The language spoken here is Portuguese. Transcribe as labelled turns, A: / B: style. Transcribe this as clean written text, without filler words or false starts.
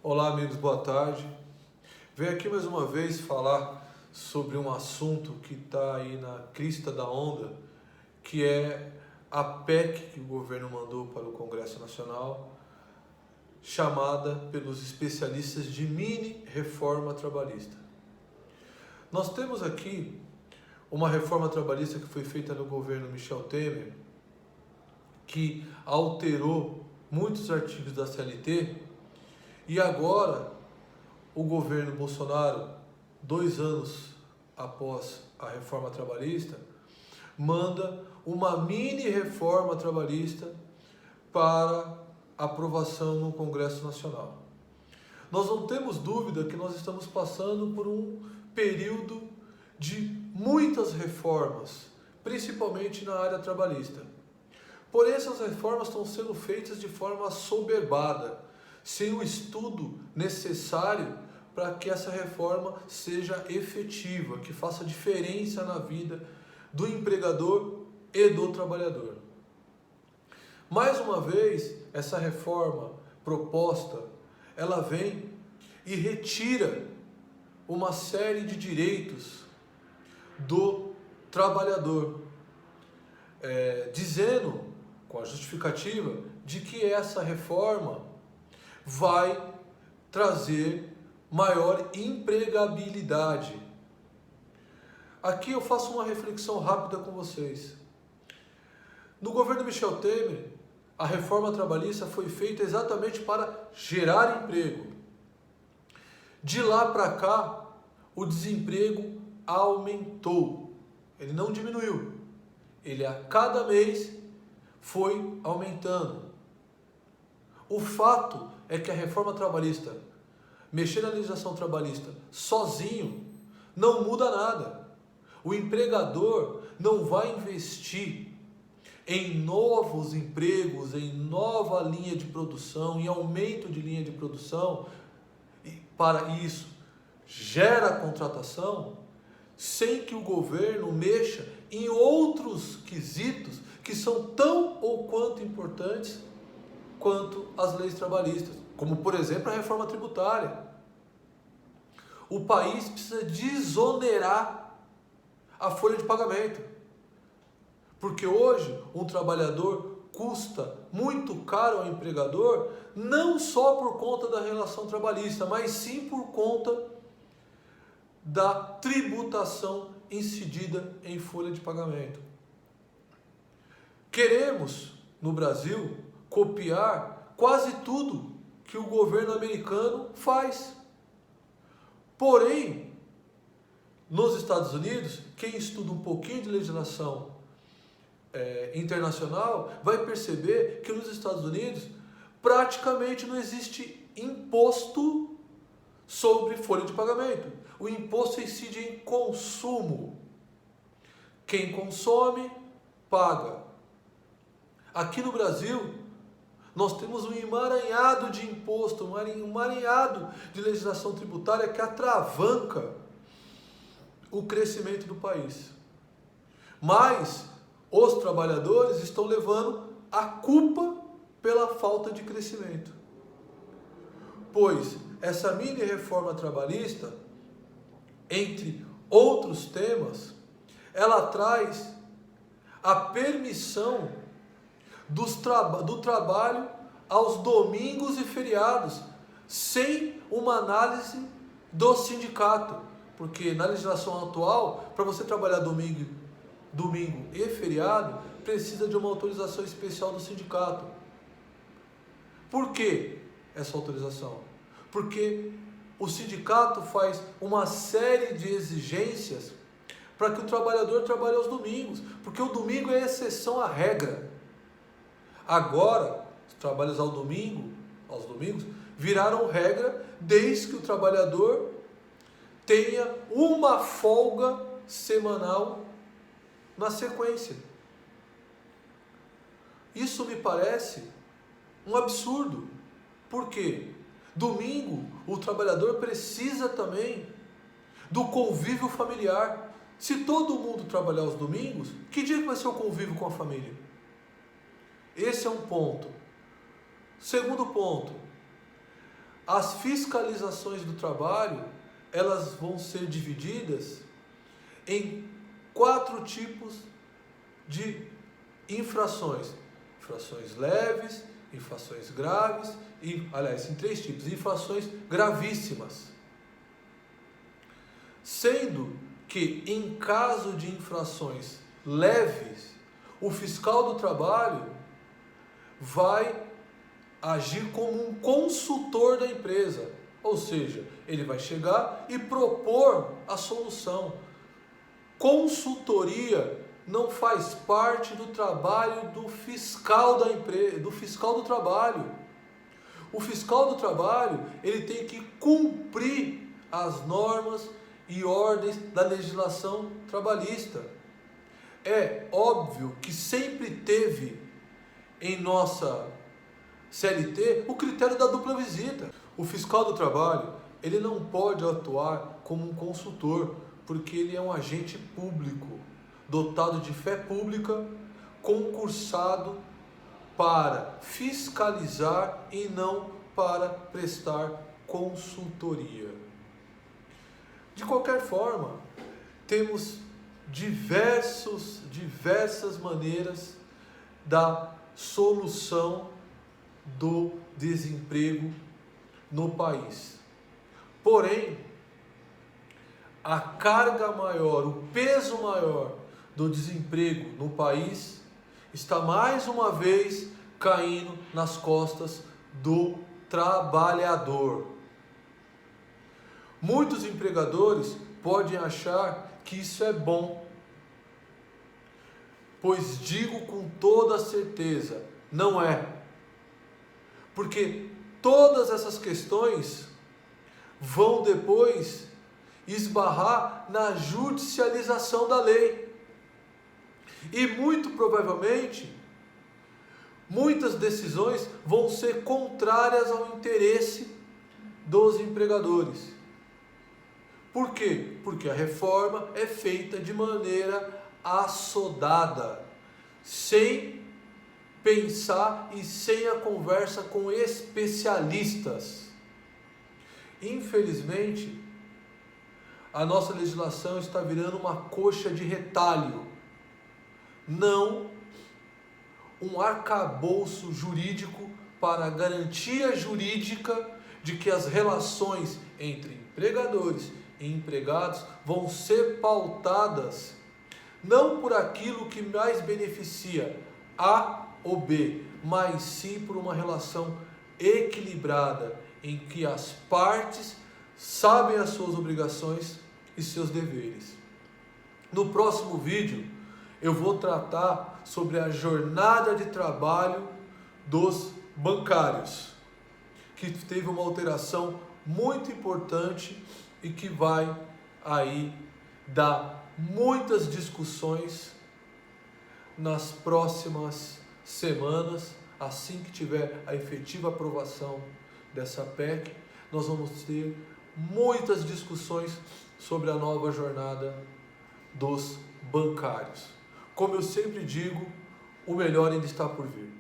A: Olá, amigos, boa tarde. Venho aqui mais uma vez falar sobre um assunto que está aí na crista da onda, que é a PEC que o governo mandou para o Congresso Nacional, chamada pelos especialistas de mini reforma trabalhista. Nós temos aqui uma reforma trabalhista que foi feita no governo Michel Temer, que alterou muitos artigos da CLT, e agora o governo Bolsonaro, 2 anos após a reforma trabalhista, manda uma mini reforma trabalhista para aprovação no Congresso Nacional. Nós não temos dúvida que nós estamos passando por um período de muitas reformas, principalmente na área trabalhista. Porém, essas reformas estão sendo feitas de forma assoberbada, sem o estudo necessário para que essa reforma seja efetiva, que faça diferença na vida do empregador e do trabalhador. Mais uma vez, essa reforma proposta, ela vem e retira uma série de direitos do trabalhador, dizendo, com a justificativa, de que essa reforma vai trazer maior empregabilidade. Aqui eu faço uma reflexão rápida com vocês. No governo Michel Temer, a reforma trabalhista foi feita exatamente para gerar emprego. De lá para cá, o desemprego aumentou. Ele não diminuiu. Ele a cada mês foi aumentando. O fato é que a reforma trabalhista, mexer na legislação trabalhista sozinho, não muda nada. O empregador não vai investir em novos empregos, em nova linha de produção, em aumento de linha de produção, e para isso gera contratação, sem que o governo mexa em outros quesitos que são tão ou quanto importantes quanto as leis trabalhistas, como por exemplo a reforma tributária. O país precisa desonerar a folha de pagamento, porque hoje um trabalhador custa muito caro ao empregador, não só por conta da relação trabalhista, mas sim por conta da tributação incidida em folha de pagamento. Queremos, no Brasil, copiar quase tudo que o governo americano faz. Porém, nos Estados Unidos, quem estuda um pouquinho de legislação internacional vai perceber que nos Estados Unidos praticamente não existe imposto sobre folha de pagamento. O imposto incide em consumo. Quem consome, paga. Aqui no Brasil, nós temos um emaranhado de imposto, um emaranhado de legislação tributária que atravanca o crescimento do país. Mas os trabalhadores estão levando a culpa pela falta de crescimento. Pois essa mini reforma trabalhista, entre outros temas, ela traz a permissão do trabalho aos domingos e feriados, sem uma análise do sindicato. Porque na legislação atual, para você trabalhar domingo e feriado, precisa de uma autorização especial do sindicato. Por que essa autorização? Porque o sindicato faz uma série de exigências para que o trabalhador trabalhe aos domingos, porque o domingo é exceção à regra. Agora, os trabalhos aos domingos, viraram regra desde que o trabalhador tenha uma folga semanal na sequência. Isso me parece um absurdo. Por quê? Domingo, o trabalhador precisa também do convívio familiar. Se todo mundo trabalhar aos domingos, que dia que vai ser o convívio com a família? Esse é um ponto. Segundo ponto, as fiscalizações do trabalho, elas vão ser divididas em 4 tipos de infrações. Infrações leves, infrações graves, em 3 tipos, infrações gravíssimas. Sendo que em caso de infrações leves, o fiscal do trabalho vai agir como um consultor da empresa, ou seja, ele vai chegar e propor a solução. Consultoria não faz parte do trabalho do fiscal da empresa, do fiscal do trabalho. O fiscal do trabalho, ele tem que cumprir as normas e ordens da legislação trabalhista. É óbvio que sempre teve em nossa CLT o critério da dupla visita. O fiscal do trabalho, ele não pode atuar como um consultor, porque ele é um agente público, dotado de fé pública, concursado para fiscalizar e não para prestar consultoria. De qualquer forma, temos diversas maneiras da solução do desemprego no país. Porém, a carga maior, o peso maior do desemprego no país está mais uma vez caindo nas costas do trabalhador. Muitos empregadores podem achar que isso é bom, pois digo com toda certeza, não é. Porque todas essas questões vão depois esbarrar na judicialização da lei. E muito provavelmente, muitas decisões vão ser contrárias ao interesse dos empregadores. Por quê? Porque a reforma é feita de maneira assodada, sem pensar e sem a conversa com especialistas. Infelizmente, a nossa legislação está virando uma coxa de retalho, não um arcabouço jurídico para a garantia jurídica de que as relações entre empregadores e empregados vão ser pautadas não por aquilo que mais beneficia A ou B, mas sim por uma relação equilibrada em que as partes sabem as suas obrigações e seus deveres. No próximo vídeo eu vou tratar sobre a jornada de trabalho dos bancários, que teve uma alteração muito importante e que vai aí dar muitas discussões nas próximas semanas. Assim que tiver a efetiva aprovação dessa PEC, nós vamos ter muitas discussões sobre a nova jornada dos bancários. Como eu sempre digo, o melhor ainda está por vir.